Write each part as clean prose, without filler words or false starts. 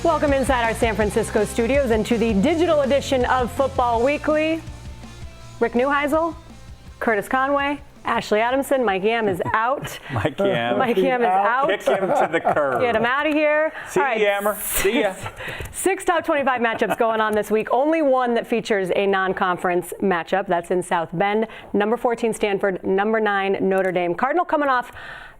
Welcome inside our San Francisco studios and to the digital edition of Football Weekly. Rick Neuheisel, Curtis Conway, Ashley Adamson. Mike Yam is out. Mike Yam. Mike Yam is out. Kick him to the curb. Get him out of here. See ya, Yammer. See ya. 6 top 25 matchups going on this week. Only one that features a non-conference matchup. That's in South Bend. Number 14 Stanford, number 9 Notre Dame. Cardinal coming off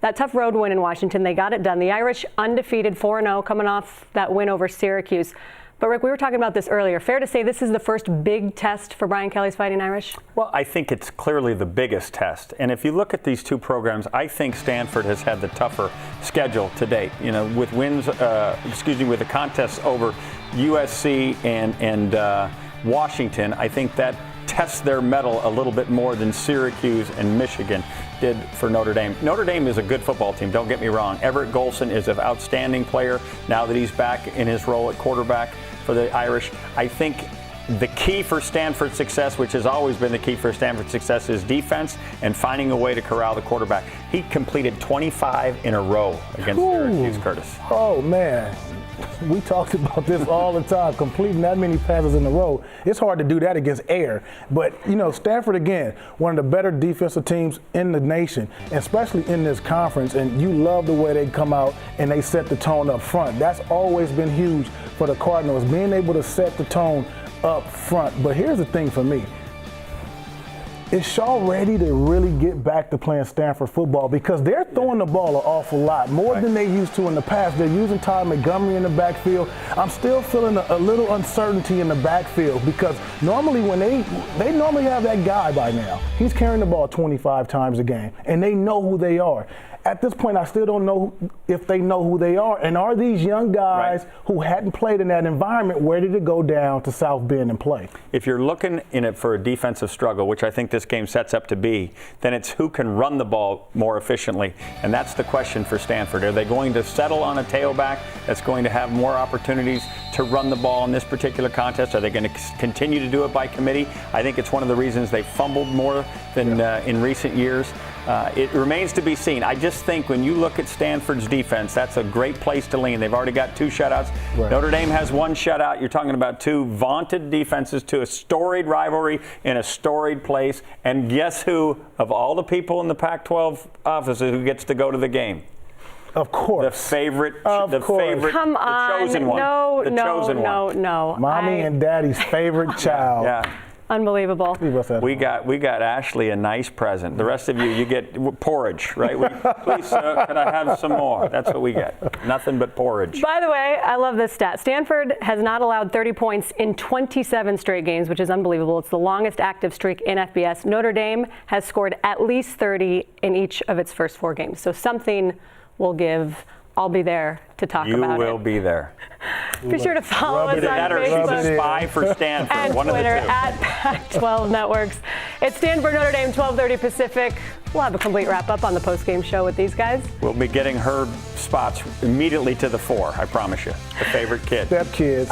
that tough road win in Washington. They got it done. The Irish undefeated 4-0 coming off that win over Syracuse. But Rick, we were talking about this earlier. Fair to say this is the first big test for Brian Kelly's Fighting Irish? Well, I think it's clearly the biggest test. And if you look at these two programs, I think Stanford has had the tougher schedule to date. You know, with wins, with the contests over USC and Washington, I think that tests their mettle a little bit more than Syracuse and Michigan did for Notre Dame. Notre Dame is a good football team, don't get me wrong. Everett Golson is an outstanding player now that he's back in his role at quarterback for the Irish. I think the key for Stanford's success, which has always been the key for Stanford's success, is defense and finding a way to corral the quarterback. He completed 25 in a row against Syracuse, Curtis. Oh, man. We talked about this all the time, completing that many passes in a row. It's hard to do that against air. But, you know, Stanford, again, one of the better defensive teams in the nation, especially in this conference. And you love the way they come out and they set the tone up front. That's always been huge for the Cardinals, being able to set the tone up front. But here's the thing for me. Is Shaw ready to really get back to playing Stanford football? Because they're throwing the ball an awful lot, more than they used to in the past. They're using Todd Montgomery in the backfield. I'm still feeling a little uncertainty in the backfield because normally when they normally have that guy by now. He's carrying the ball 25 times a game, and they know who they are. At this point, I still don't know if they know who they are. And are these young guys who hadn't played in that environment ready to go down to South Bend and play? If you're looking in it for a defensive struggle, which I think this game sets up to be, then it's who can run the ball more efficiently. And that's the question for Stanford. Are they going to settle on a tailback that's going to have more opportunities to run the ball in this particular contest? Are they going to continue to do it by committee? I think it's one of the reasons they fumbled more than in recent years. It remains to be seen. I just think when you look at Stanford's defense, that's a great place to lean. They've already got 2 shutouts. Right. Notre Dame has 1 shutout. You're talking about 2 vaunted defenses to a storied rivalry in a storied place. And guess who, of all the people in the Pac-12 offices, who gets to go to the game? Of course. The favorite. Come on. The chosen one. No. Mommy and Daddy's favorite child. Yeah. Unbelievable. We got Ashley a nice present. The rest of you get porridge, right? Please, sir, can I have some more? That's what we get. Nothing but porridge. By the way, I love this stat. Stanford has not allowed 30 points in 27 straight games, which is unbelievable. It's the longest active streak in FBS. Notre Dame has scored at least 30 in each of its first 4 games. So something will give. I'll be there to talk about it. You will be there. Be sure to follow us on Facebook. She's a spy for Stanford. And one Twitter of the 2. at Pac-12 Networks. It's Stanford Notre Dame, 12:30 Pacific. We'll have a complete wrap-up on the post-game show with these guys. We'll be getting her spots immediately to the 4, I promise you. The favorite kid. Step kids.